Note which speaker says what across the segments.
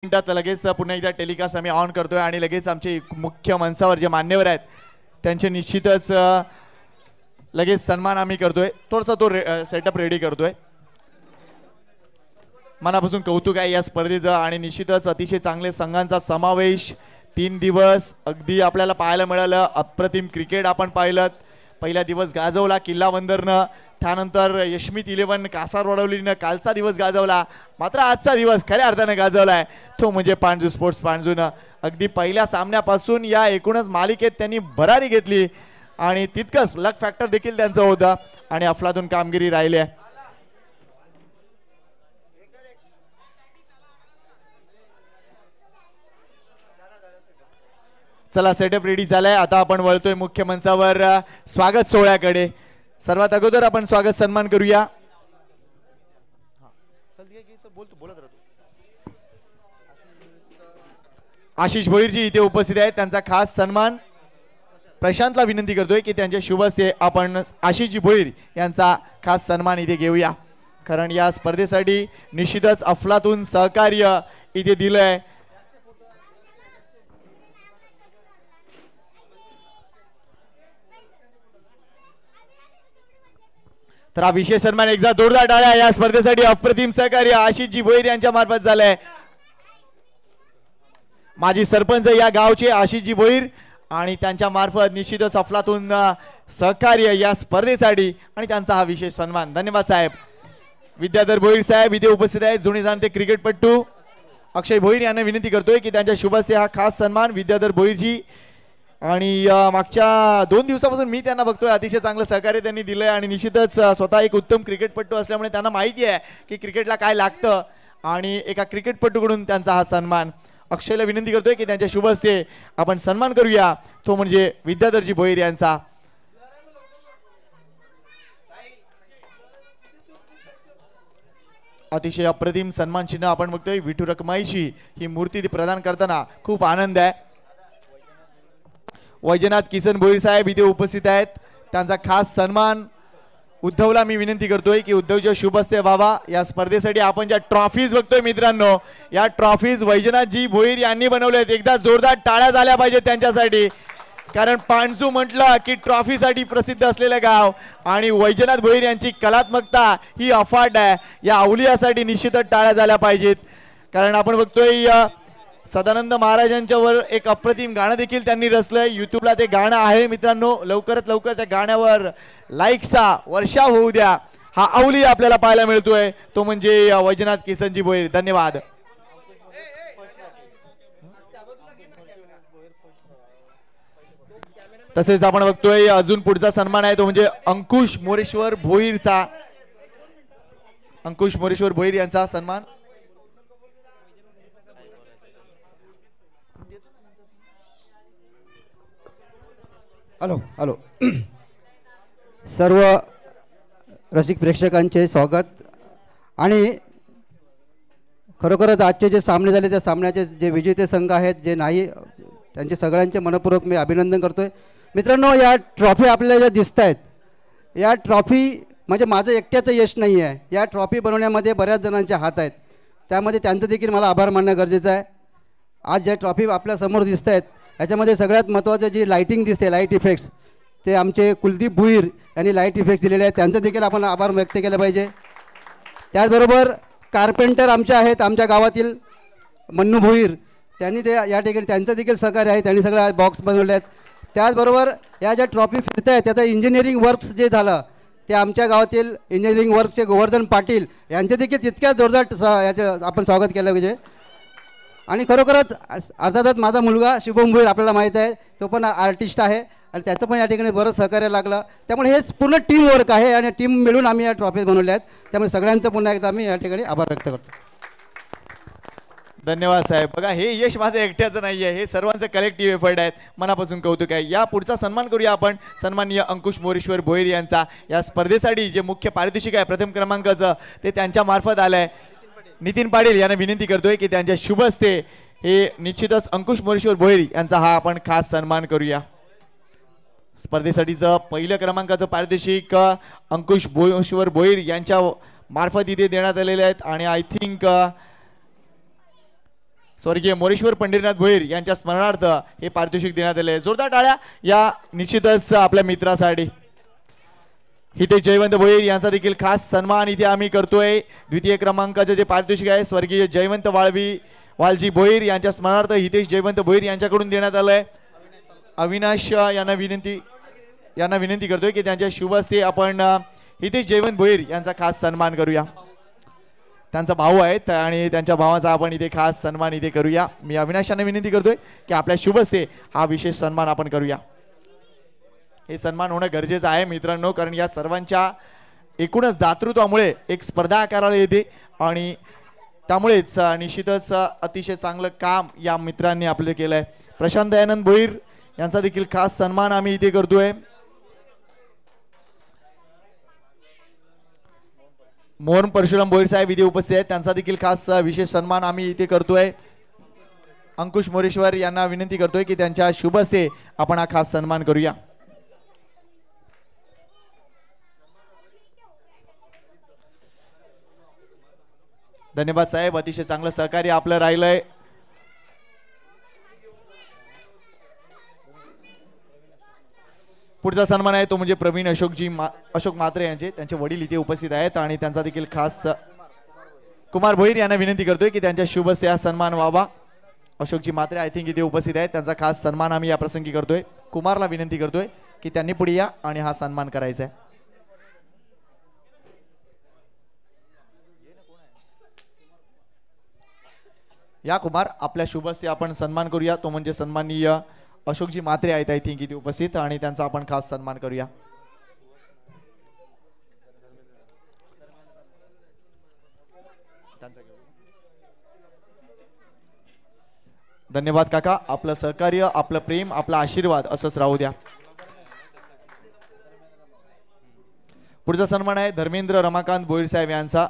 Speaker 1: मिनिटात लगेच पुन्हा एकदा टेलिकास्ट आम्ही ऑन करतोय आणि लगेच आमचे मुख्य मंचावर जे मान्यवर आहेत त्यांचे निश्चितच लगेच सन्मान आम्ही करतोय। थोडासा तो सेटअप रेडी करतोय। मनापासून कौतुक आहे या स्पर्धेचं आणि निश्चितच अतिशय चांगले संघांचा समावेश 3 दिवस अगदी आपल्याला पाहायला मिळालं। अप्रतिम क्रिकेट आपण पाहिलं। पहिला दिवस गाजवला किल्ला बंदरनं, त्यानंतर यशमित 11 कासार वडवलीनं कालचा दिवस गाजवला, मात्र आजचा दिवस खऱ्या अर्थाने गाजवलाय तो म्हणजे पांजू स्पोर्ट्स पांजूनं। अगदी पहिल्या सामन्यापासून या एकूणच मालिकेत त्यांनी भरारी घेतली आणि तितकंच लक फॅक्टर देखील त्यांचं होतं आणि अफलातून कामगिरी राहिली आहे। चला सेटअप रेडी झालाय, आता आपण वळतोय मुख्य मंचावर स्वागत सोहळ्याकडे। सर्वात अगोदर आपण स्वागत सन्मान करूया। आशिष भोईरजी इथे उपस्थित आहेत, त्यांचा खास सन्मान प्रशांतला विनंती करतोय की त्यांच्या शुभ हस्ते आपण आशिषजी भोईर यांचा खास सन्मान इथे घेऊया, कारण या स्पर्धेसाठी निश्चितच अफलातून सहकार्य इथे दिलंय। तर हा विशेष सन्मान एकदा जोरदार टाळ्या या स्पर्धेसाठी अप्रतिम सहकार्य आशिषजी भोईर यांच्या मार्फत झालंय। माजी सरपंच या गावचे आशिषजी भोईर आणि त्यांच्या मार्फत निश्चितच अफलातून सहकार्य या स्पर्धेसाठी आणि त्यांचा हा विशेष सन्मान। धन्यवाद साहेब। विद्याधर भोईर साहेब इथे उपस्थित आहेत, जुने जाणते क्रिकेटपटू अक्षय भोईर यांना विनंती करतोय की त्यांच्या शुभ हस्ते हा खास सन्मान विद्याधर भोईरजी। आणि मागच्या 2 दिवसापासून मी त्यांना बघतोय, अतिशय चांगलं सहकार्य त्यांनी दिलंय आणि निश्चितच स्वतः एक उत्तम क्रिकेटपटू असल्यामुळे त्यांना माहिती आहे की क्रिकेटला काय लागतं आणि एका क्रिकेटपटूकडून त्यांचा हा सन्मान। अक्षयला विनंती करतोय की त्यांच्या शुभ हस्ते आपण सन्मान करूया, तो म्हणजे विद्याधरजी भोईर यांचा। अतिशय अप्रतिम सन्मान चिन्ह आपण बघतोय विठू रखमाईची ही मूर्ती प्रदान करताना खूप आनंद आहे। वैजनाथ किसन भोईर साहेब इथे उपस्थित आहेत, त्यांचा खास सन्मान उद्धवला मी विनंती करतोय की उद्धवच्या शुभ हस्ते व्हावा। या स्पर्धेसाठी आपण ज्या ट्रॉफीज बघतोय मित्रांनो, या ट्रॉफीज वैजनाथजी भोईर यांनी बनवल्यात। एकदा जोरदार टाळ्या झाल्या पाहिजेत त्यांच्यासाठी, कारण पांजू म्हटलं की ट्रॉफीसाठी प्रसिद्ध असलेलं गाव आणि वैजनाथ भोईर यांची कलात्मकता ही अफाट आहे। या अवलियासाठी निश्चितच टाळ्या झाल्या पाहिजेत, कारण आपण बघतोय सदानंद महाराजांच्या वर एक अप्रतिम गाणं देखील त्यांनी रचलंय। युट्यूबला ते गाणं आहे मित्रांनो, लवकरात लवकर त्या गाण्यावर लाईक्सचा वर्षाव होऊ द्या। हा अवली आपल्याला पाहायला मिळतोय तो म्हणजे वैजनाथ किसनजी भोईर। धन्यवाद। तसेच आपण बघतोय अजून पुढचा सन्मान आहे तो म्हणजे अंकुश मोरेश्वर भोईरचा। अंकुश मोरेश्वर भोईर यांचा सन्मान।
Speaker 2: हॅलो हॅलो सर्व रसिक प्रेक्षकांचे स्वागत। आणि खरोखरच आजचे जे सामने झाले त्या सामन्याचे जे विजेते संघ आहेत जे नाही त्यांचे सगळ्यांचे मनपूर्वक मी अभिनंदन करतोय। मित्रांनो, या ट्रॉफी आपल्याला ज्या दिसत आहेत, या ट्रॉफी म्हणजे माझं एकट्याचं यश नाही आहे। या ट्रॉफी बनवण्यामध्ये बऱ्याच जणांचे हात आहेत, त्यामध्ये त्यांचं देखील मला आभार मानणं गरजेचं आहे। आज ज्या ट्रॉफी आपल्यासमोर दिसत आहेत याच्यामध्ये सगळ्यात महत्त्वाचं जी लाईटिंग दिसते, लाईट इफेक्ट्स, ते आमचे कुलदीप भुईर यांनी लाईट इफेक्ट्स दिलेले आहेत, त्यांचं देखील आपण आभार व्यक्त केलं पाहिजे। त्याचबरोबर कार्पेंटर आमचे आहेत, आमच्या गावातील मन्नू भुईर, त्यांनी ते या ठिकाणी त्यांचं देखील सहकार्य आहे, त्यांनी सगळं बॉक्स बनवले आहेत। त्याचबरोबर या ज्या ट्रॉफी फिरत आहेत त्याचं इंजिनिअरिंग वर्क्स जे झालं ते आमच्या गावातील इंजिनिअरिंग वर्क्सचे गोवर्धन पाटील यांचे देखील तितक्याच जोरदार याचं आपण स्वागत केलं पाहिजे। आणि खरोखरच अर्थातच माझा मुलगा शुभम भोईर आपल्याला माहीत आहे, तो पण आर्टिस्ट आहे आणि त्याचं पण या ठिकाणी बरंच सहकार्य लागलं। त्यामुळे हे पूर्ण टीम वर्क आहे आणि टीम मिळून आम्ही या ट्रॉफी बनवल्या आहेत, त्यामुळे सगळ्यांचं पुन्हा एकदा आम्ही या ठिकाणी आभार व्यक्त करतो।
Speaker 1: धन्यवाद साहेब। बघा, हे यश माझं एकट्याचं नाही आहे, हे सर्वांचं कलेक्टिव्ह एफर्ट आहेत। मनापासून कौतुक आहे। या पुढचा सन्मान करूया आपण सन्माननीय अंकुश मोरेश्वर भोईर यांचा। या स्पर्धेसाठी जे मुख्य पारितोषिक आहे प्रथम क्रमांकाचं ते त्यांच्या मार्फत आलंय। नितीन पाटील यांना विनंती करतोय की त्यांच्या शुभ हस्ते हे निश्चितच अंकुश मोरेश्वर भोईर यांचा हा आपण खास सन्मान करूया। स्पर्धेसाठीचं पहिल्या क्रमांकाचं पारितोषिक अंकुश मोरेश्वर भोईर यांच्या मार्फत इथे देण्यात आलेले आहेत आणि आय थिंक स्वर्गीय मोरेश्वर पंढरीनाथ भोईर यांच्या स्मरणार्थ हे पारितोषिक देण्यात आले. जोरदार टाळ्या या निश्चितच आपल्या मित्रासाठी. हितेश जयवंत भोईर यांचा देखील खास सन्मान इथे आम्ही करतोय. द्वितीय क्रमांकाचे जे पारितोषिक आहे स्वर्गीय जयवंत वालजी भोईर यांच्या स्मरणार्थ हितेश जयवंत भोईर यांच्याकडून देण्यात आलंय. अविनाश यांना विनंती करतोय की त्यांच्या शुभ हस्ते आपण हितेश जयवंत भोईर यांचा खास सन्मान करूया. त्यांचा भाऊ आहेत आणि त्यांच्या भावाचा आपण इथे खास सन्मान इथे करूया. मी अविनाश यांना विनंती करतोय की आपल्या शुभ हस्ते हा विशेष सन्मान आपण करूया. हे सन्मान होणं गरजेचं आहे मित्रांनो, कारण या सर्वांच्या एकूणच दातृत्वामुळे एक स्पर्धा आकाराला येते आणि त्यामुळेच निश्चितच अतिशय चांगलं काम या मित्रांनी आपले केलंय. प्रशांत दयानंद भोईर यांचा देखील खास सन्मान आम्ही इथे करतोय. मोहन परशुराम भोईर साहेब इथे उपस्थित आहेत, त्यांचा देखील खास विशेष सन्मान आम्ही इथे करतोय. अंकुश मोरेश्वर यांना विनंती करतोय की त्यांच्या शुभ हस्ते आपण हा खास सन्मान करूया. धन्यवाद साहेब, अतिशय चांगलं सहकार्य आपलं राहिलंय. पुढचा सन्मान आहे तो म्हणजे प्रवीण अशोक म्हात्रे यांचे, त्यांचे वडील इथे उपस्थित आहेत आणि त्यांचा देखील खास कुमार भोईर यांना विनंती करतोय की त्यांच्या शुभ हस्ते हा सन्मान व्हावा. अशोकजी म्हात्रे आय थिंक इथे उपस्थित आहेत, त्यांचा खास सन्मान आम्ही या प्रसंगी करतोय. कुमारला विनंती करतोय की त्यांनी पुढे या आणि हा सन्मान करायचा आहे. या कुमार, आपल्या शुभ हस्ते आपण सन्मान करूया, तो म्हणजे सन्माननीय अशोकजी म्हात्रे आहेत आय थिंक इथे उपस्थित आणि त्यांचा आपण खास सन्मान करूया. धन्यवाद काका, आपलं सहकार्य, आपलं प्रेम, आपला आशीर्वाद असंच राहू द्या. पुढचा सन्मान आहे धर्मेंद्र रमाकांत भोईर साहेब यांचा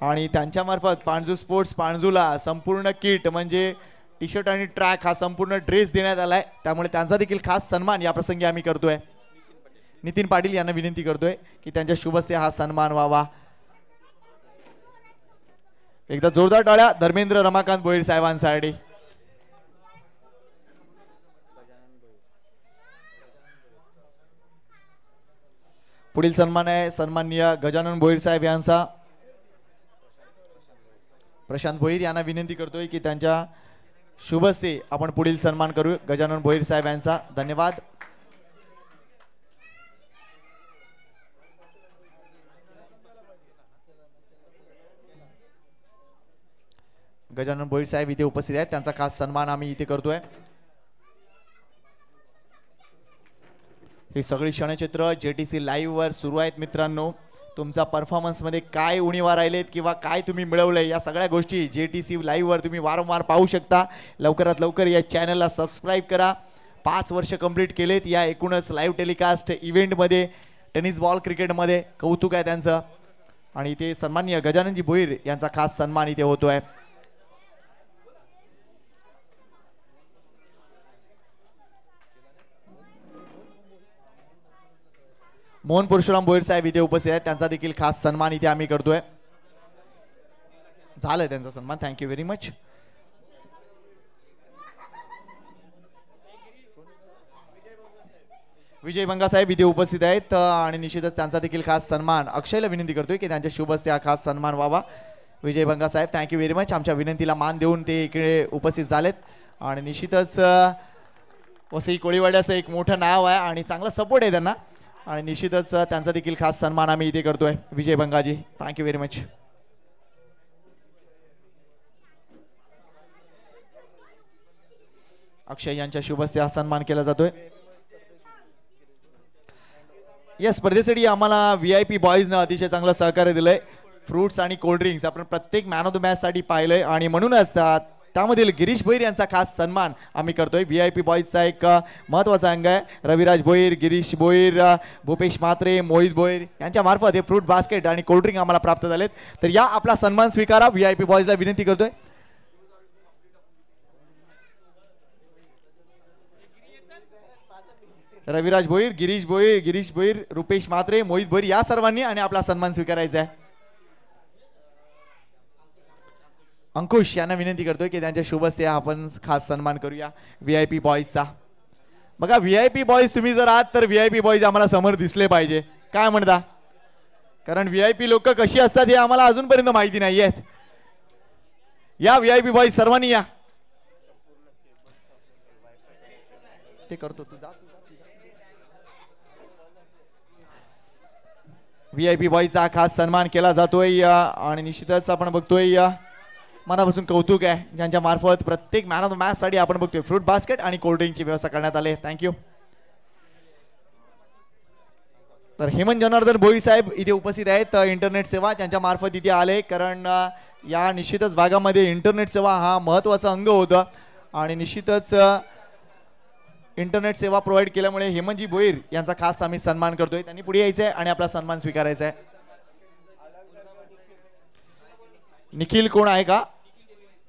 Speaker 1: आणि त्यांच्या मार्फत पाणजू स्पोर्ट्स पाणजूला संपूर्ण किट म्हणजे टी शर्ट आणि ट्रॅक हा संपूर्ण ड्रेस देण्यात आलाय, त्यामुळे त्यांचा देखील खास सन्मान या प्रसंगी आम्ही करतोय. नितीन पाटील यांना विनंती करतोय की त्यांच्या शुभ हस्ते हा सन्मान व्हावा. एकदा जोरदार टाळ्या धर्मेंद्र रमाकांत भोईर साहेबांसाठी. पुढील सन्मान आहे सन्माननीय गजानन भोईर साहेब यांचा. प्रशांत भोईर यांना विनंती करतोय की त्यांच्या शुभ हस्ते आपण पुढील सन्मान करू गजानन भोईर साहेब यांचा. धन्यवाद. गजानन भोईर साहेब इथे उपस्थित आहेत, त्यांचा खास सन्मान आम्ही इथे करतोय. ही सगळी क्षणचित्र जेटीसी लाईव्ह वर सुरू आहेत मित्रांनो. तुमचा परफॉर्मन्स मध्ये काय उणीवा राहिलेत किंवा काय तुम्ही मिळवलंय या सगळ्या गोष्टी जेटीसी लाईव्ह वर तुम्ही वारंवार पाहू शकता. लवकरात लवकर या चॅनलला सबस्क्राईब करा. 5 वर्ष कंप्लीट केलेत या एकूणच लाईव्ह टेलिकास्ट इव्हेंटमध्ये, टेनिस बॉल क्रिकेटमध्ये. कौतुक आहे त्यांचं आणि इथे सन्माननीय गजाननजी भोईर यांचा खास सन्मान इथे होतोय. मोहन परशुराम भोईर साहेब इथे उपस्थित आहेत, त्यांचा देखील खास सन्मान इथे आम्ही करतोय. झालं त्यांचा सन्मान, थँक्यू व्हेरी मच. विजय बंगा साहेब इथे उपस्थित आहेत आणि निश्चितच त्यांचा देखील खास सन्मान. अक्षयला विनंती करतोय की त्यांच्या शुभ हस्ते हा खास सन्मान व्हावा. विजय बंगा साहेब थँक्यू व्हेरी मच, आमच्या विनंतीला मान देऊन ते इकडे उपस्थित झालेत आणि निश्चितच वसई कोळीवाड्याचं एक मोठं नाव आहे आणि चांगला सपोर्ट आहे त्यांना आणि निश्चितच त्यांचा देखील खास सन्मान आम्ही इथे करतोय. विजय बंगाजी थँक्यू व्हेरी मच. अक्षय यांच्या शुभ हस्ते हा सन्मान केला जातोय. या स्पर्धेसाठी आम्हाला VIP बॉईजनं अतिशय चांगलं सहकार्य दिलंय. फ्रुट्स आणि कोल्ड्रिंक्स आपण प्रत्येक मॅन ऑफ द मॅच साठी पाहिलंय आणि म्हणूनच त्यामधील गिरीश भोईर यांचा खास सन्मान आम्ही करतोय. VIP बॉईजचा एक महत्वाचा अंग आहे. रविराज भोईर, गिरीश भोईर, भूपेश म्हात्रे, मोहित भोईर यांच्या मार्फत हे फ्रूट बास्केट आणि कोल्ड्रिंक आम्हाला प्राप्त झालेत. तर या आपला सन्मान स्वीकारा. VIP बॉईजला विनंती करतोय. रविराज भोईर, गिरीश भोईर, रुपेश म्हात्रे, मोहित भोईर या सर्वांनी आणि आपला सन्मान स्वीकारायचा आहे. अंकुश यांना विनंती करतोय की त्यांच्या शुभ हस्ते आपण खास सन्मान करूया VIP बॉईजचा. बघा VIP बॉईज तुम्ही जर आहात तर VIP बॉईज आम्हाला समोर दिसले पाहिजे. काय म्हणता? कारण VIP लोक कशी असतात हे आम्हाला अजूनपर्यंत माहिती नाही आहेत. या VIP बॉईज सर्वांनी या. ते करतो तू जा. VIP बॉईजचा खास सन्मान केला जातोय आणि निश्चितच आपण बघतोय मनापासून कौतुक आहे ज्यांच्या मार्फत प्रत्येक मॅन ऑफ द मॅच साठी आपण बघतोय फ्रूट बास्केट आणि कोल्ड ड्रिंकची व्यवस्था करण्यात आली. थँक्यू. तर हेमंत जनार्दन भोई साहेब इथे उपस्थित आहेत. इंटरनेट सेवा त्यांच्या मार्फत इथे आले कारण या निश्चितच भागामध्ये इंटरनेट सेवा हा महत्त्वाचा अंग होता आणि निश्चितच इंटरनेट सेवा प्रोव्हाइड केल्यामुळे हेमंतजी भोईर यांचा खास आम्ही सन्मान करतोय. त्यांनी पुढे यायचं आहे आणि आपला सन्मान स्वीकारायचा आहे. निखिल कोण आहे का?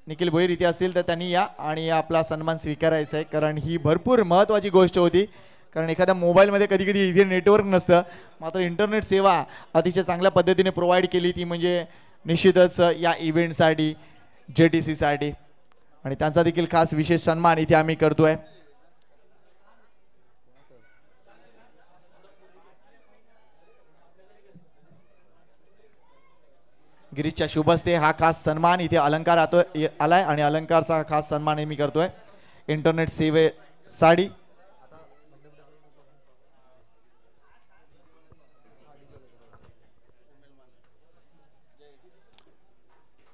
Speaker 1: निखिल भोईर इथे असेल तर त्यांनी या आणि आपला सन्मान स्वीकारायचा आहे कारण ही भरपूर महत्त्वाची गोष्ट होती. कारण एखाद्या मोबाईलमध्ये कधी कधी इथे नेटवर्क नसतं मात्र इंटरनेट सेवा अतिशय चांगल्या पद्धतीने प्रोव्हाइड केली ती म्हणजे निश्चितच या इव्हेंटसाठी JTC साठी आणि त्यांचा देखील खास विशेष सन्मान इथे आम्ही करतोय. गिरीशच्या शुभ हस्ते हा खास सन्मान इथे अलंकार आलाय आणि अलंकारचा खास सन्मान मी करतोय इंटरनेट सेवेसाठी.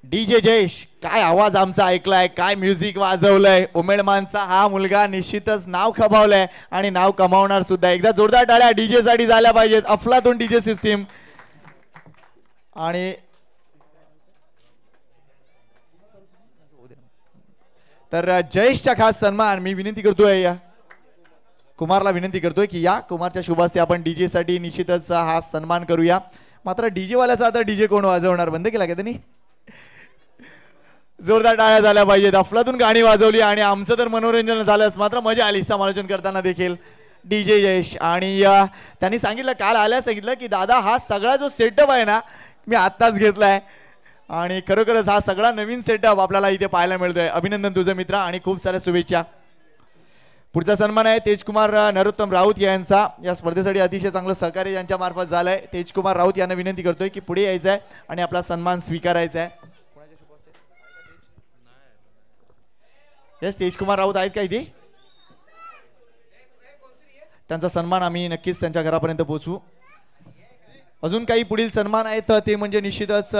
Speaker 1: DJ जयेश काय आवाज आमचा ऐकलाय, काय म्युझिक वाजवलंय. उमेडमानचा हा मुलगा निश्चितच नाव खमावलंय आणि नाव कमावणार सुद्धा. एकदा जोरदार टाळ्या DJ साठी झाल्या पाहिजेत. अफलातून DJ सिस्टीम. आणि तर जयेशचा खास सन्मान मी विनंती करतोय कुमारला विनंती करतोय की या कुमारच्या शुभ हस्ते आपण DJ साठी निश्चितच हा सन्मान करूया. मात्र DJ वाल्याचा आता DJ कोण वाजवणार? बंद केला का त्यांनी? जोरदार टाळ्या झाल्या पाहिजेत. अफलातून गाणी वाजवली आणि आमचं तर मनोरंजन झालंच मात्र मजा आली समालोचन करताना देखील. DJ जयेश आणि त्यांनी सांगितलं काल आल्या सांगितलं की दादा हा सगळा जो सेटअप आहे ना मी आत्ताच घेतलाय आणि खरोखरच हा सगळा नवीन सेटअप आपल्याला इथे पाहायला मिळतोय. अभिनंदन तुझं मित्र आणि खूप साऱ्या शुभेच्छा. पुढचा सन्मान आहे तेजकुमार नरोत्तम राऊत यांचा. या स्पर्धेसाठी अतिशय चांगलं सहकार्य यांच्या मार्फत झालंय. तेजकुमार राऊत यांना विनंती करतोय की पुढे यायचं आहे आणि आपला सन्मान स्वीकारायचा आहे. यस तेजकुमार राऊत आहेत का इथे? त्यांचा सन्मान आम्ही नक्कीच त्यांच्या घरापर्यंत पोहोचवू. अजून काही पुढील सन्मान आहेत ते म्हणजे निश्चितच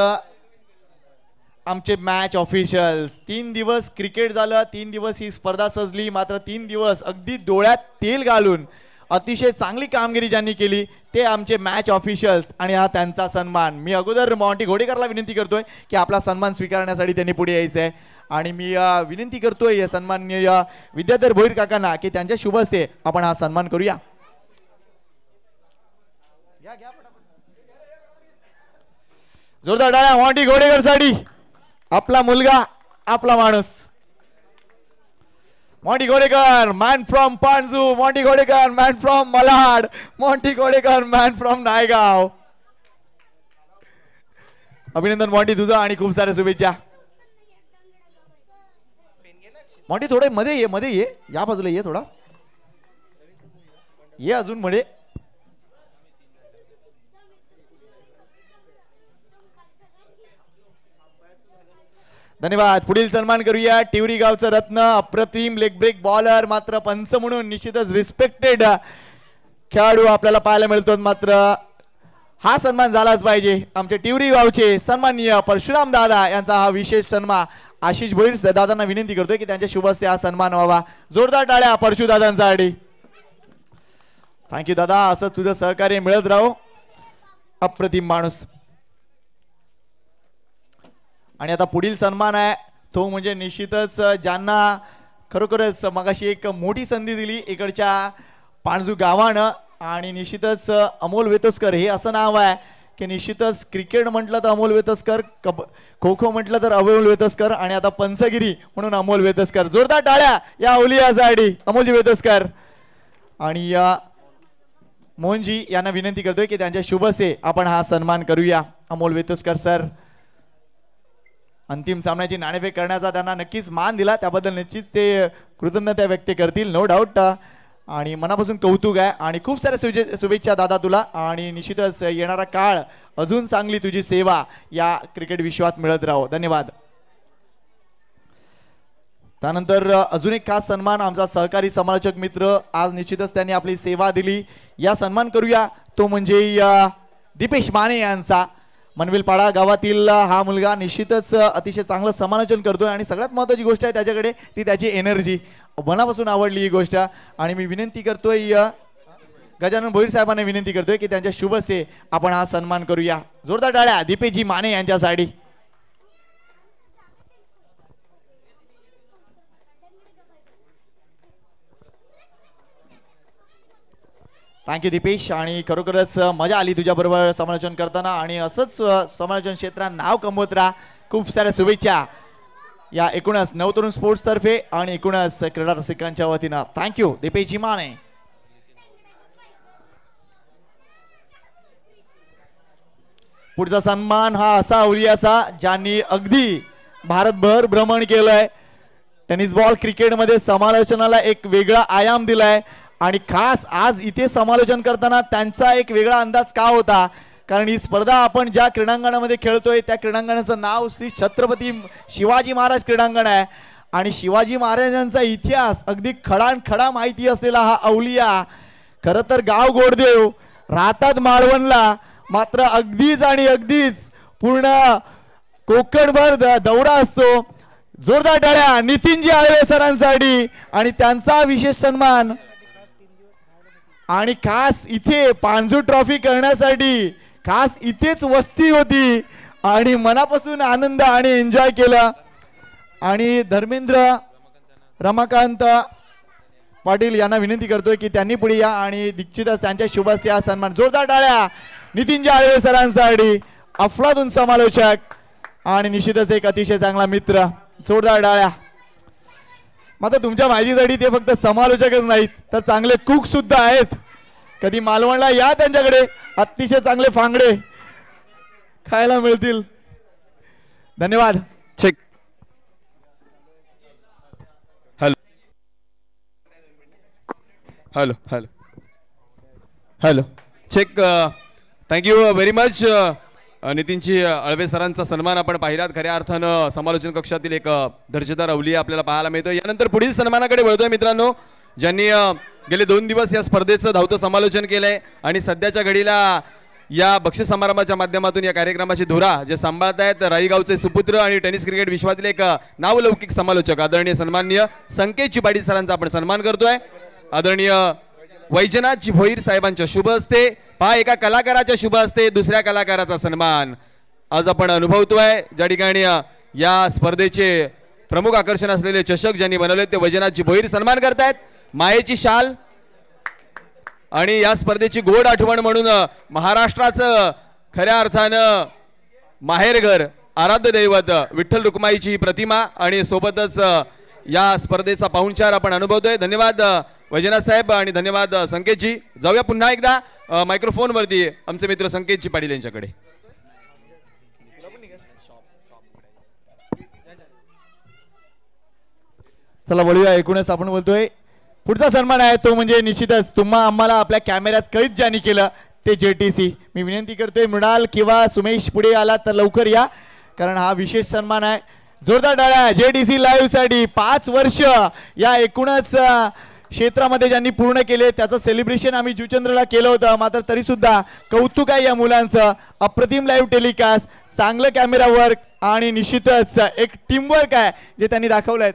Speaker 1: आमचे मॅच ऑफिशियल्स. 3 दिवस क्रिकेट झालं, 3 दिवस ही स्पर्धा सजली मात्र 3 दिवस अगदी डोळ्यात तेल घालून अतिशय चांगली कामगिरी ज्यांनी केली ते आमचे मॅच ऑफिशियल्स आणि हा त्यांचा सन्मान. मी अगोदर मॉन्टी घोडेकरला विनंती करतोय की आपला सन्मान स्वीकारण्यासाठी त्यांनी पुढे यायचं आहे आणि मी विनंती करतोय सन्माननीय विद्याधर भोईर काकांना की त्यांच्या शुभ हस्ते आपण हा सन्मान करूया. जोरदार टाळ्या मॉन्टी घोडेकर साठी. आपला मुलगा आपला माणूस Monty Ghodekar man from Panju. Monty Ghodekar man from Malad. Monty Ghodekar man from Naigaon. अभिनंदन मॉन्टी तुझं आणि खूप साऱ्या शुभेच्छा. मॉन्टी थोडे मध्ये ये या बाजूला ये थोडा ये अजून मध्ये. धन्यवाद. पुढील सन्मान करूया टिवरी गावचं रत्न अप्रतिम लेग ब्रेक बॉलर मात्र पंच म्हणून निश्चितच रिस्पेक्टेड खेळाडू आपल्याला पाहायला मिळतो मात्र हा सन्मान झालाच पाहिजे. आमचे टिवरी गावचे सन्माननीय परशुराम दादा यांचा हा विशेष सन्मान. आशिष भोईर दादांना विनंती करतोय की त्यांच्या शुभ हस्ते हा सन्मान व्हावा. जोरदार टाळ्या परशु दादांसाठी. थँक्यू दादा. असं तुझं सहकार्य मिळत राहो. अप्रतिम माणूस. आणि आता पुढील सन्मान आहे तो म्हणजे निश्चितच ज्यांना खरोखरच मगाशी एक मोठी संधी दिली इकडच्या पाणजू गावानं आणि निश्चितच अमोल वेतस्कर हे असं नाव आहे की निश्चितच क्रिकेट म्हटलं तर अमोल वेतस्कर, खो खो म्हटलं तर अमोल वेतस्कर आणि आता पंचगिरी म्हणून अमोल वेतस्कर. जोरदार टाळ्या या ओलियासाठी अमोलजी वेतस्कर. आणि या मोहनजी यांना विनंती करतोय की त्यांच्या शुभ हस्ते आपण हा सन्मान करूया. अमोल वेतस्कर सर. अंतिम सामन्याची नाणेफेक करण्याचा त्यांना नक्कीच मान दिला, त्याबद्दल निश्चित ते कृतज्ञता व्यक्त करतील, नो डाऊट. आणि मनापासून कौतुक आहे आणि खूप साऱ्या शुभेच्छा दादा तुला. आणि निश्चितच येणारा काळ अजून चांगली तुझी सेवा या क्रिकेट विश्वात मिळत राहो. धन्यवाद. त्यानंतर अजून एक खास सन्मान आमचा सहकारी समालोचक मित्र, आज निश्चितच त्यांनी आपली सेवा दिली, या सन्मान करूया. तो म्हणजे दीपेश माने यांचा. मनविलपाडा गावातील हा मुलगा निश्चितच अतिशय चांगलं समालोचन करतोय आणि सगळ्यात महत्त्वाची गोष्ट आहे त्याच्याकडे ती त्याची एनर्जी. मनापासून आवडली ही गोष्ट. आणि मी विनंती करतोय गजानन भोईर साहेबांना विनंती करतोय की त्यांच्या शुभ हस्ते आपण हा सन्मान करूया. जोरदार टाळ्या दीपेशजी माने यांच्यासाठी. थँक्यू दीपेश. आणि खरोखरच मजा आली तुझ्याबरोबर समालोचन करताना आणि असंच समालोचन क्षेत्रात नाव कमवत राहा. खूप साऱ्या शुभेच्छा या एकूणच नवतरुण स्पोर्ट्स तर्फे आणि एकूणच क्रीडा रसिकांच्या वतीनं. थँक्यू दीपेशजी माने. पुढचा सन्मान हा असा अवलियाचा ज्यांनी अगदी भारतभर भ्रमण केलंय. टेनिस बॉल क्रिकेटमध्ये समालोचनाला एक वेगळा आयाम दिलाय आणि खास आज इथे समालोचन करताना त्यांचा एक वेगळा अंदाज का होता, कारण ही स्पर्धा आपण ज्या क्रीडांगणामध्ये खेळतोय त्या क्रीडांगणाचं नाव श्री छत्रपती शिवाजी महाराज क्रीडांगण आहे. आणि शिवाजी महाराजांचा इतिहास अगदी खडानखडा माहिती असलेला हा अवलिया, खरं तर गाव गोडदेव, राहतात माळवणला, मात्र अगदीच आणि अगदीच पूर्ण कोकणभर दौरा असतो. जोरदार टाळ्या नितीनजी आळवे सरांसाठी आणि त्यांचा विशेष सन्मान. आणि खास इथे पांजू ट्रॉफी करण्यासाठी खास इथेच वस्ती होती आणि मनापासून आनंद आणि एन्जॉय केला. आणि धर्मेंद्र रमाकांत पाटील यांना विनंती करतोय की त्यांनी पुढे या आणि निश्चितच त्यांच्या शुभ हस्ते हा सन्मान. जोरदार टाळ्या नितीनजी आळवे सरांसाठी, अफलातून समालोचक आणि निश्चितच एक अतिशय चांगला मित्र. जोरदार टाळ्या. मात्र तुमच्या माहितीसाठी ते फक्त समालोचकच नाहीत तर चांगले कुक सुद्धा आहेत. कधी मालवणला या त्यांच्याकडे, अतिशय चांगले फांगडे खायला मिळतील. धन्यवाद.
Speaker 3: Check. Hello hello hello hello check. Thank you very much. Nitinji Alve सरांचा सन्मान आपण पाहिलात. खऱ्या अर्थानं समालोचन कक्षातील एक दर्जेदार अवलिया आपल्याला पाहायला मिळतो. यानंतर पुढील सन्मानाकडे वळतोय मित्रांनो, ज्यांनी गेले 2 दिवस या स्पर्धेचं धावतं समालोचन केलंय आणि सध्याच्या घडीला या बक्षीस समारंभाच्या माध्यमातून या कार्यक्रमाची धुरा जे सांभाळत आहेत राईगावचे सुपुत्र आणि टेनिस क्रिकेट विश्वातील एक नावलौकिक समालोचक आदरणीय सन्माननीय संकेतजी पाटील सरांचा आपण सन्मान करतोय. आदरणीय वैजनाथजी भोईर साहेबांच्या शुभ हस्ते पहा, एका कलाकाराच्या शुभ हस्ते दुसऱ्या कलाकाराचा सन्मान आज आपण अनुभवतोय. ज्या ठिकाणी या स्पर्धेचे प्रमुख आकर्षण असलेले चषक ज्यांनी बनवले ते वैजनाथजी भोईर सन्मान करतायत. मायेची शाल आणि या स्पर्धेची गोड आठवण म्हणून महाराष्ट्राचं खऱ्या अर्थानं माहेरघर, आराध्य दैवत विठ्ठल रुक्माईची प्रतिमा आणि सोबतच या स्पर्धेचा पाहुणचार आपण अनुभवतोय. धन्यवाद वैजनाथ साहेब आणि धन्यवाद संकेतजी. जाऊया पुन्हा एकदा मायक्रोफोन वरती आमचे मित्र संकेतजी पाटील यांच्याकडे.
Speaker 1: चला बोलूया. एकूणच आपण बोलतोय पुढचा सन्मान आहे तो म्हणजे निश्चितच तुम्हा आम्हाला आपल्या कॅमेऱ्यात कैद ज्यांनी केलं ते JTC. मी विनंती करतोय मृणाल किंवा सुमेश पुढे आला तर लवकर या, कारण हा विशेष सन्मान आहे. जोरदार टाळ्या JTC लाईव्ह साठी. 5 वर्ष या एकूणच क्षेत्रामध्ये ज्यांनी पूर्ण केले त्याचं सेलिब्रेशन आम्ही जुचंद्रला केलं होतं, मात्र तरी सुद्धा कौतुक आहे या मुलांचं. अप्रतिम लाईव्ह टेलिकास्ट, चांगलं कॅमेरा वर्क आणि निश्चितच एक टीम वर्क आहे जे त्यांनी दाखवलंय.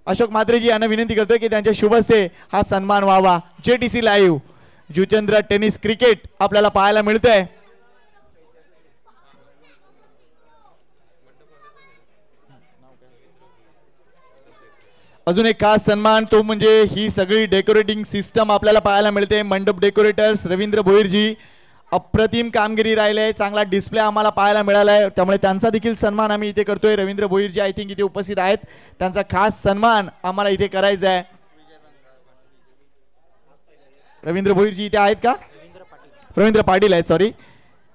Speaker 1: अशोक मात्रेजी यांना विनंती करतोय की त्यांच्या शुभ हस्ते हा सन्मान व्हावा. JTC live Juchandra tennis cricket आपल्याला पाहायला मिळतंय. अजून एक खास सन्मान तो म्हणजे ही सगळी डेकोरेटिंग सिस्टम आपल्याला पाहायला मिळते. मंडप डेकोरेटर्स रवींद्र भोईरजी, अप्रतिम कामगिरी राहिले, चांगला डिस्प्ले आम्हाला पाहायला मिळाला आहे, त्यामुळे त्यांचा देखील सन्मान आम्ही इथे करतोय. रवींद्र भोईरजी आय थिंक इथे उपस्थित आहेत, त्यांचा खास सन्मान आम्हाला इथे करायचा आहे. रवींद्र भोईरजी इथे आहेत का? रवींद्र पाटील आहेत, सॉरी.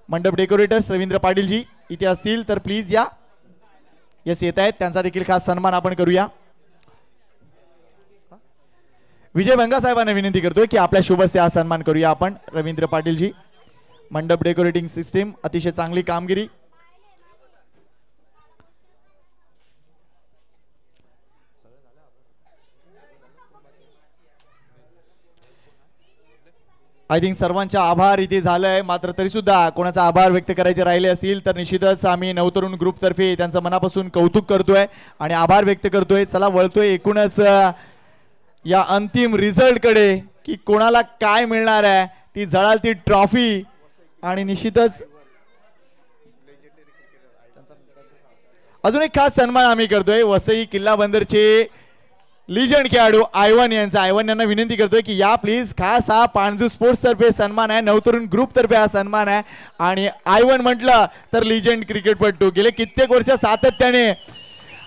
Speaker 1: मंडप डेकोरेटर्स रवींद्र पाटीलजी इथे असतील तर प्लीज या. येस येत आहेत, त्यांचा देखील खास सन्मान आपण करूया. विजय भंगा साहेबांना विनंती करतोय की आपल्या शुभ हस्ते हा सन्मान करूया आपण. रवींद्र पाटीलजी, मंडप डेकोरेटिंग सिस्टीम, अतिशय चांगली कामगिरी. आय थिंक सर्वांचे आभार इथे झालंय, मात्र तरी सुद्धा कोणाचा आभार व्यक्त करायचे राहिले असतील तर निश्चितच आम्ही नवतरुण ग्रुप तर्फे त्यांचं मनापासून कौतुक करतोय आणि आभार व्यक्त करतोय. चला वळतोय एकूणच या अंतिम रिझल्ट कडे की कोणाला काय मिळणार आहे. ती जळालती ट्रॉफी आणि निश्चितच अजून एक खास सन्मान आम्ही करतोय वसई किल्ला बंदरचे लिजंड खेळाडू आयवन यांचा. आयवन यांना विनंती करतोय की या प्लीज. खास हा पाणजू स्पोर्ट्स तर्फे सन्मान आहे, नवतरुण ग्रुप तर्फे हा सन्मान आहे. आणि आयवन म्हटलं तर लिजंड क्रिकेटपटू, गेले कित्येक वर्ष सातत्याने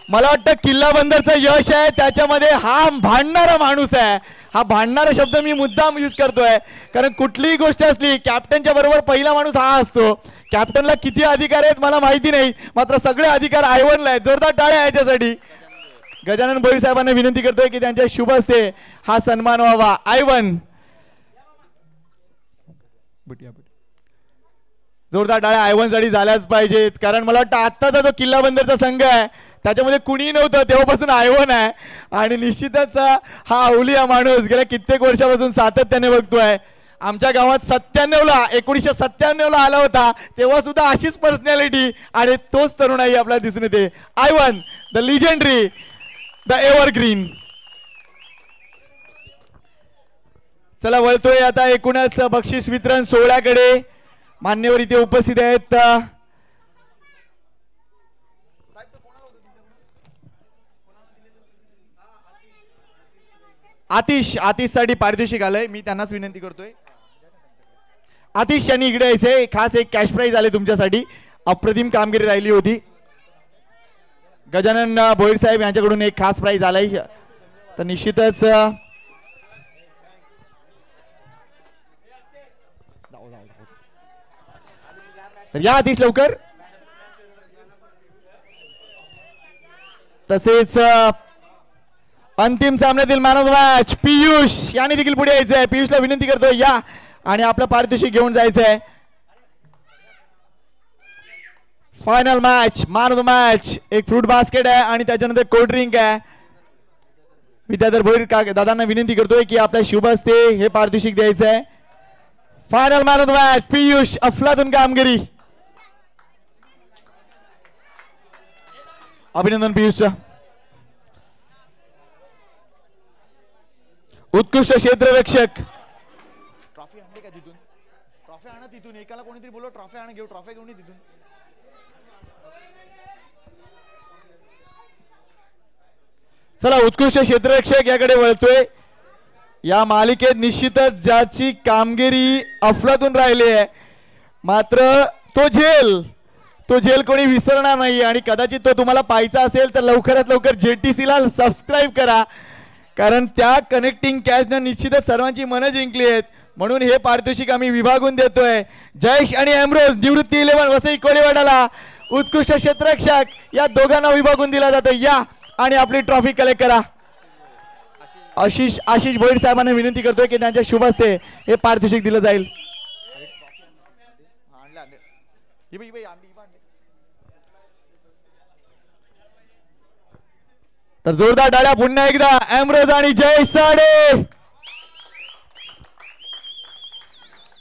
Speaker 1: मला वाटतं किल्ला बंदरचं यश आहे त्याच्यामध्ये हा भांडणारा माणूस आहे. हा भांडणारा शब्द मी मुद्दाम यूज करतोय कारण कुठलीही गोष्ट असली कॅप्टनच्या बरोबर पहिला माणूस हा असतो. कॅप्टनला किती अधिकार आहेत मला माहिती नाही, मात्र सगळे अधिकार आयवनला आहेत. जोरदार टाळ्या याच्यासाठी. गजानन भोईर साहेबांना विनंती करतोय की त्यांच्या शुभ हस्ते हा सन्मान व्हावा. आयवन, जोरदार टाळ्या आयवनसाठी झाल्याच पाहिजेत कारण मला वाटतं आत्ताचा जो किल्ला बंदरचा संघ आहे त्याच्यामध्ये कुणी नव्हतं तेव्हापासून आयवन आहे आणि निश्चितच हा अवलिया माणूस गेल्या कित्येक वर्षापासून सातत्याने बघतोय. आमच्या गावात 1997 ला आला होता तेव्हा सुद्धा अशीच पर्सनॅलिटी आणि तोच तरुणाई आपल्याला दिसून येते. Ivan the legendary, the evergreen. चला वळतोय आता एकूणच बक्षीस वितरण सोहळ्याकडे. मान्यवर इथे उपस्थित आहेत. आतिश साठी पारितोषिक आलंय, मी त्यांनाच विनंती करतोय. आतिश यांनी इकडे यायचंय. खास एक कॅश प्राइज आले तुमच्यासाठी. अप्रतिम कामगिरी राहिली होती. गजानन भोईर साहेब यांच्याकडून एक खास प्राइज आलाय तर निश्चितच तर या आतिश लवकर. तसेच अंतिम सामन्यातील man of the match Piyush यांनी देखील पुढे यायचंय. पियुषला विनंती करतोय या आणि आपलं पारितोषिक घेऊन जायचंय. Final match, man of the match, एक फ्रूट बास्केट आहे आणि त्याच्यानंतर कोल्ड ड्रिंक आहे. विद्याधर भोईर दादांना विनंती करतोय की आपल्या शुभ हस्ते हे पारितोषिक द्यायचंय. Final man of the match Piyush, अफलातून कामगिरी. अभिनंदन पियुषचं. उत्कृष्ट क्षेत्ररक्षक. ट्रॉफी आणली का तिथून? ट्रॉफी आणा तिथून. एकाला कोणीतरी बोललो ट्रॉफी आणा, घेऊ ट्रॉफी घेऊन तिथून. चला उत्कृष्ट क्षेत्ररक्षक याकडे वळतोय. या मालिकेत निश्चितच ज्याची कामगिरी अफलातून राहिली आहे, मात्र तो झेल कोणी विसरणार नाही आणि कदाचित तो तुम्हाला पाहायचा असेल तर लवकरात लवकर JTC ला सबस्क्राईब करा कारण त्या कनेक्टिंग कॅशनं निश्चितच सर्वांची मनं जिंकली आहेत. म्हणून हे पारितोषिक आम्ही विभागून देतोय. जयेश आणि एम्ब्रोज निवृत्ती 11 वसई कोळीवाडाला उत्कृष्ट क्षेत्ररक्षक या दोघांना विभागून दिला जातो. या आणि आपली ट्रॉफी कलेक्ट करा. आशिष भोईर साहेबांना विनंती करतोय की त्यांच्या शुभ हस्ते हे पारितोषिक दिलं जाईल. तर जोरदार टाळ्या पुन्हा एकदा एम्ब्रोज आणि जयेश साडे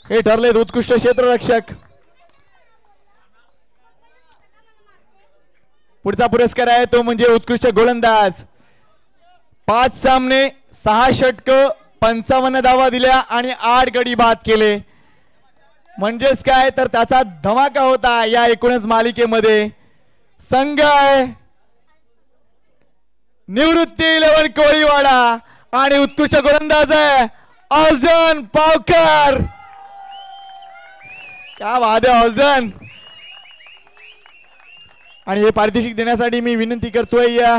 Speaker 1: हे ठरलेत उत्कृष्ट क्षेत्ररक्षक. पुढचा पुरस्कार आहे तो म्हणजे उत्कृष्ट गोलंदाज. 5 सामने 6 षटक 55 धावा दिल्या आणि 8 गडी बाद केले. म्हणजेच काय तर त्याचा धमाका होता या एकूणच मालिकेमध्ये. संघ आहे निवृत्ती 11 कोळीवाडा आणि उत्कृष्ट गोलंदाज आहे औजन पावकर. क्या बात आहे औजन. आणि हे पारितोषिक देण्यासाठी मी विनंती करतोय या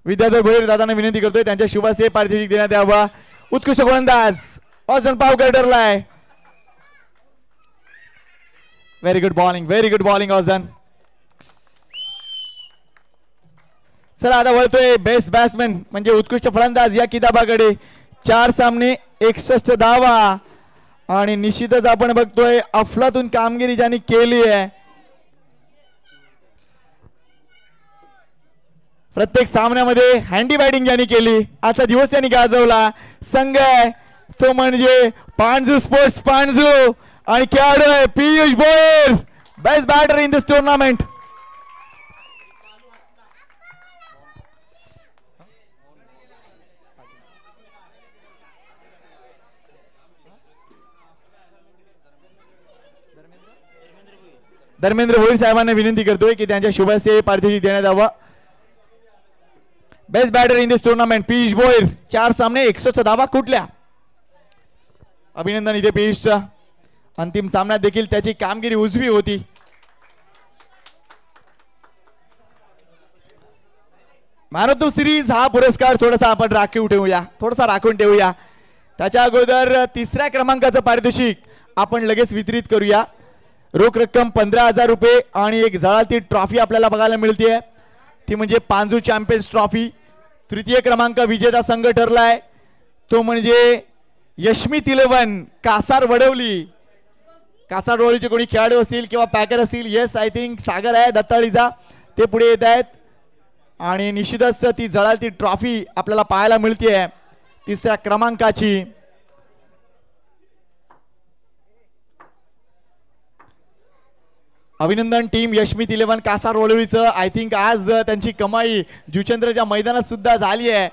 Speaker 1: विद्याधर भोईर दादांना विनंती करतोय त्यांच्या शुभ हस्ते पारितोषिक देण्यात यावा. उत्कृष्ट गोलंदाज औजन पावकर ठरलाय. Very good bowling Aujan. चला आता वळतोय बेस्ट बॅट्समॅन म्हणजे उत्कृष्ट फलंदाज या किताबाकडे. 4 सामने 61 धावा आणि निश्चितच आपण बघतोय अफलातून कामगिरी ज्यांनी केली आहे. प्रत्येक सामन्यामध्ये हँडी बॅटिंग ज्यांनी केली, आजचा दिवस त्यांनी गाजवला. संघ आहे तो म्हणजे पांजू स्पोर्ट्स पांजू आणि खेळाडू आहे Piyush Bhoyar, best batter in this tournament. Dharmendra Bhoir साहेबांना विनंती करतोय की त्यांच्या शुभेच्छा पारितोषिक देण्यात यावं. Best batter in this tournament Piyush Bhoir. 4 सामने 61 धावा कुठल्या. अभिनंदन इथे पियुषचा. अंतिम सामन्यात देखील त्याची कामगिरी उजवी होती. मॅन ऑफ द सिरीज हा पुरस्कार थोडासा आपण राखून ठेवूया. त्याच्या अगोदर 3ऱ्या क्रमांकाचं पारितोषिक आपण लगेच वितरित करूया. रोख रक्कम 15,000 रुपये आणि एक झळाळती ट्रॉफी आपल्याला बघायला मिळते. ती म्हणजे पांजू चॅम्पियन्स ट्रॉफी. 3य क्रमांक विजेता संघ ठरलाय तो म्हणजे यशमित 11 कासार वडवली. कासार वडवलीचे कोणी खेळाडू असतील किंवा पॅकर असतील. येस आय थिंक सागर आहे दत्ताळीचा, ते पुढे येत आहेत. आणि निश्चितच ती झळाळती ट्रॉफी आपल्याला पाहायला मिळते 3ऱ्या क्रमांकाची. अभिनंदन टीम यशमित 11 कासार वडवलीचं. आय थिंक आज त्यांची कमाई जुचंद्रच्या मैदानात सुद्धा झाली आहे.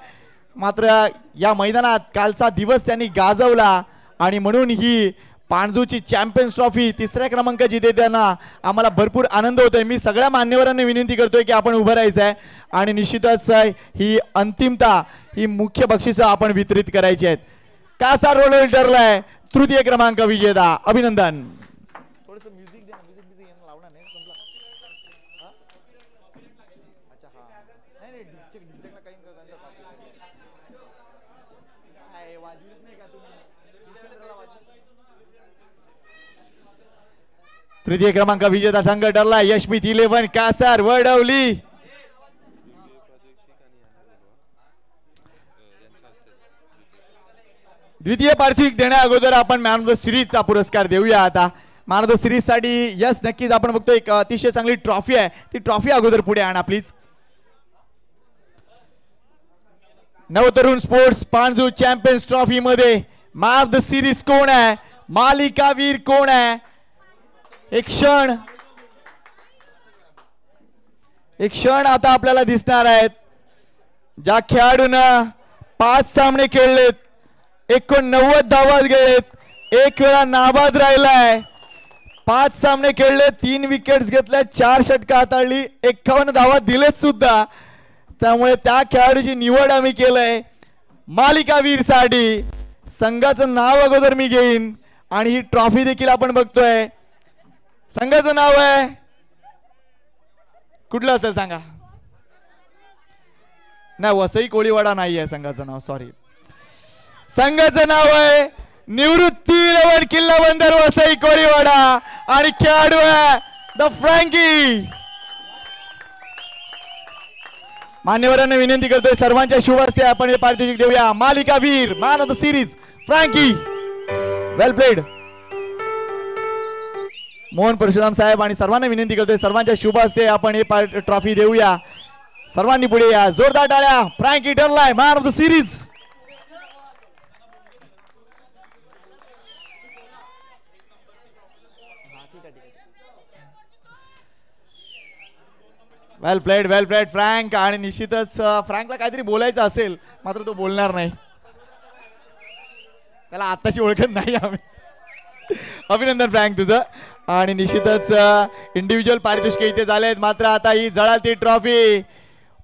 Speaker 1: मात्र या मैदानात कालचा दिवस त्यांनी गाजवला आणि म्हणून ही पांजूची चॅम्पियन्स ट्रॉफी 3ऱ्या क्रमांकाची देताना आम्हाला भरपूर आनंद होतोय. मी सगळ्या मान्यवरांना विनंती करतोय की आपण उभं राहायचं आहे आणि निश्चितच ही अंतिमता ही मुख्य बक्षिसं आपण वितरित करायची आहेत. कासार वडवली ठरलाय 3य क्रमांक विजेता. अभिनंदन. तृतीय क्रमांक विजेता संघ ठरला यशमित 11 कासार वडवली. द्वितीय पारितोषिक देण्या अगोदर आपण मॅन ऑफ द सिरीजचा पुरस्कार देऊया. आता मॅन ऑफ द सिरीज साठी यस नक्कीच आपण बघतो एक अतिशय चांगली ट्रॉफी आहे. ती ट्रॉफी अगोदर पुढे आणा please. Navtarun sports Panju champions trophy मध्ये मॅन ऑफ द सिरीज कोण आहे, मालिकावीर कोण आहे. एक क्षण आता आपल्याला दिसणार आहेत. ज्या खेळाडूंना 5 सामने खेळलेत, 89 धावा गेलेत, 1 वेळा नाबाद राहिलाय. 5 सामने खेळले, 3 विकेट्स घेतल्या, 4 षटका हाताळली, 51 धावा दिलेत सुद्धा. त्यामुळे त्या खेळाडूची निवड आम्ही केलंय मालिकावीर साठी. संघाचं नाव अगोदर मी घेईन आणि ही ट्रॉफी देखील आपण बघतोय. संघाचं नाव आहे कुठलं असेल सांगा. नाही वसई कोळीवाडा नाही आहे संघाचं नाव, सॉरी. संघाचं नाव आहे निवृत्ती 11 किल्ला बंदर वसई कोळीवाडा आणि खेळाडू आहे द फ्रँकी. मान्यवरांना विनंती करतोय सर्वांच्या शुभ हस्ते आपण हे पारितोषिक देऊया. मालिकावीर man of the series Frankie. Well played. Mohan Parshuram साहेब आणि सर्वांना विनंती करतोय सर्वांच्या शुभ हस्ते आपण हे ट्रॉफी देऊया. सर्वांनी पुढे या. जोरदार टाळ्या. फ्रँकी ठरलाय man of the series. Well played Frank. आणि निश्चितच फ्रँकला काहीतरी बोलायचं असेल मात्र तो बोलणार नाही. त्याला आताची ओळखत नाही आम्ही. अभिनंदन फ्रँक तुझं. आणि निश्चितच इंडिव्हिज्युअल पारितोषिक इथे झालेत. मात्र आता ही झळाळती ट्रॉफी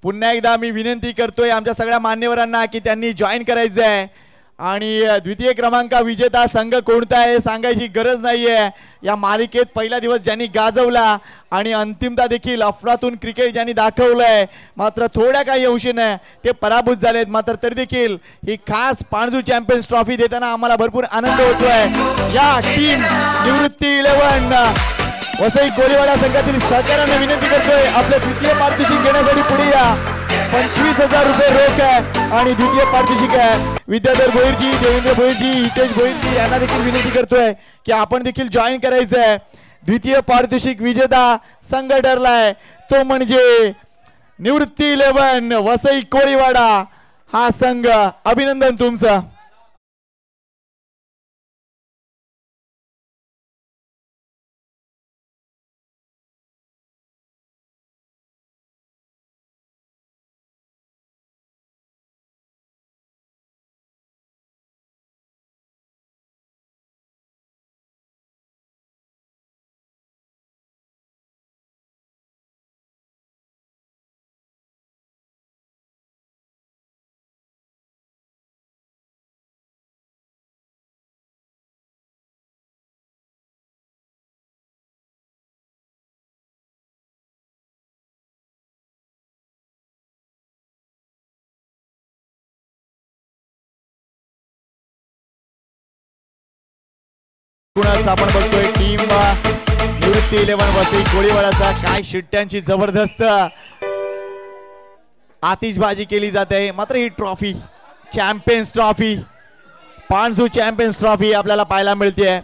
Speaker 1: पुन्हा एकदा मी विनंती करतोय आमच्या सगळ्या मान्यवरांना की त्यांनी जॉईन करायचं आहे. आणि द्वितीय क्रमांक विजेता संघ कोणता आहे सांगायची गरज नाहीये. या मालिकेत पहिला दिवस ज्यांनी गाजवला आणि अंतिमता देखील अफलातून क्रिकेट ज्यांनी दाखवलंय. मात्र थोड्या काही अंशीने ते पराभूत झालेत. मात्र तरी देखील ही खास पांजू चॅम्पियन्स ट्रॉफी देताना आम्हाला भरपूर आनंद होतोय. या टीम निवृत्ती 11 वसई कोळीवाडा संघातील सहकार्यांना विनंती करतोय आपलं द्वितीय पारितोषिक घेण्यासाठी पुढे या. 25,000 रुपये रोख आहे आणि द्वितीय पारितोषिक आहे. विद्याधर भोईरजी, देवेंद्र भोईरजी, हितेश भोईरजी यांना देखील विनंती करतोय की आपण देखील जॉईन करायचं आहे. द्वितीय पारितोषिक विजेता संघ ठरलाय तो म्हणजे निवृत्ती 11 वसई कोळीवाडा हा संघ. अभिनंदन तुमचं. आपण बघतोय टीम निवृत्ती 11 वसई कोळीवाडाचा काय शिट्ट्यांची जबरदस्त आतिषबाजी केली जाते. मात्र ही trophy champions trophy Panju champions trophy आपल्याला पाहायला मिळते.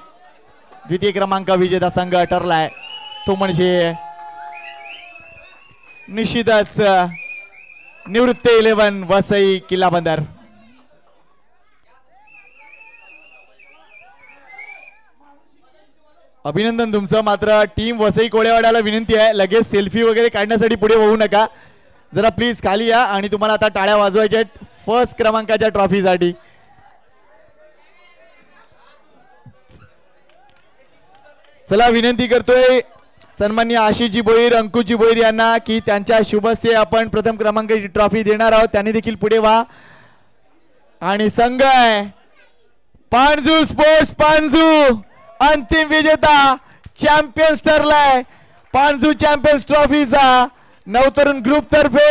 Speaker 1: द्वितीय क्रमांक विजेता संघ ठरलाय तो म्हणजे निश्चितच निवृत्ती 11 वसई किल्ला बंदर. अभिनंदन तुमचं. मात्र टीम वसई कोळीवाड्याला विनंती आहे लगेच सेल्फी वगैरे काढण्यासाठी पुढे होऊ नका. जरा प्लीज खाली या आणि तुम्हाला आता टाळ्या वाजवायच्या आहेत फर्स्ट क्रमांकाच्या ट्रॉफीसाठी. चला विनंती करतोय सन्माननीय आशिषजी भोईर, अंकुशजी भोईर यांना की त्यांच्या शुभस्ते आपण प्रथम क्रमांकाची ट्रॉफी देणार आहोत. त्यांनी देखील पुढे व्हा. आणि संघ आहे पाणजू स्पोर्ट्स पाणजू अंतिम विजेता चॅम्पियन्स ठरलाय. पाणजू चॅम्पियन्स ट्रॉफीचा नवतरुण ग्रुप तर्फे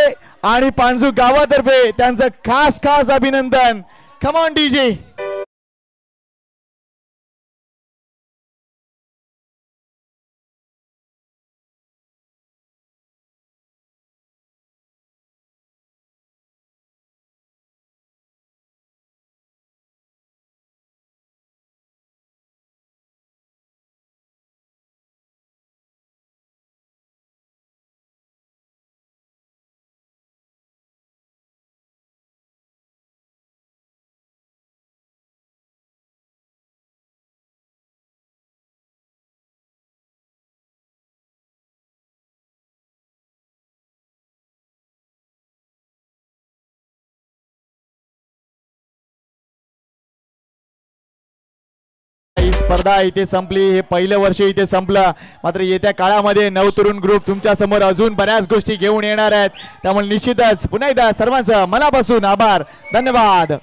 Speaker 1: आणि पाणजू गावातर्फे त्यांचं खास खास अभिनंदन. Come on DJ. स्पर्धा इथे संपली. हे पहिलं वर्ष इथे संपलं. मात्र येत्या काळामध्ये नवतरुण ग्रुप तुमच्या समोर अजून बऱ्याच गोष्टी घेऊन येणार आहेत. त्यामुळे निश्चितच पुन्हा एकदा सर्वांचं मनापासून आभार. धन्यवाद.